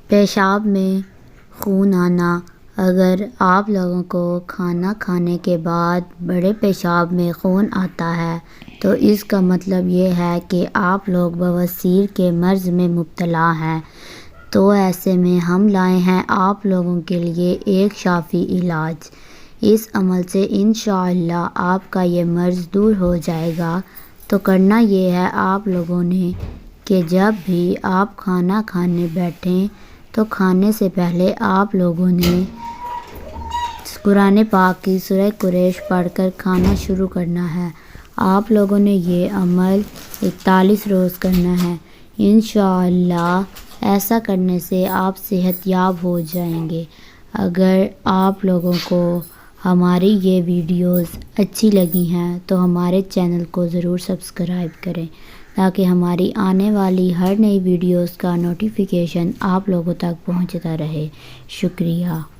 پیشاب میں خون آنا۔ اگر آپ لوگوں کو کھانا کھانے کے بعد بڑے پیشاب میں خون آتا ہے تو اس کا مطلب یہ ہے کہ آپ لوگ بواسیر کے مرض میں مبتلا ہیں۔ تو ایسے میں ہم لائے ہیں آپ لوگوں کے لیے ایک شافی علاج۔ اس عمل سے انشاءاللہ آپ کا یہ مرض دور ہو جائے گا۔ تو کرنا یہ ہے آپ لوگوں نے کہ جب بھی آپ کھانا کھانے بیٹھیں تو کھانے سے پہلے آپ لوگوں نے قرآن پاک کی سورہ قریش پڑھ کر کھانا شروع کرنا ہے۔ آپ لوگوں نے یہ عمل 41 روز کرنا ہے۔ انشاءاللہ ایسا کرنے سے آپ صحت یاب ہو جائیں گے۔ اگر آپ لوگوں کو ہماری یہ ویڈیوز اچھی لگی ہیں تو ہمارے چینل کو ضرور سبسکرائب کریں تاکہ ہماری آنے والی ہر نئی ویڈیوز کا نوٹیفیکیشن آپ لوگوں تک پہنچتا رہے۔ شکریہ۔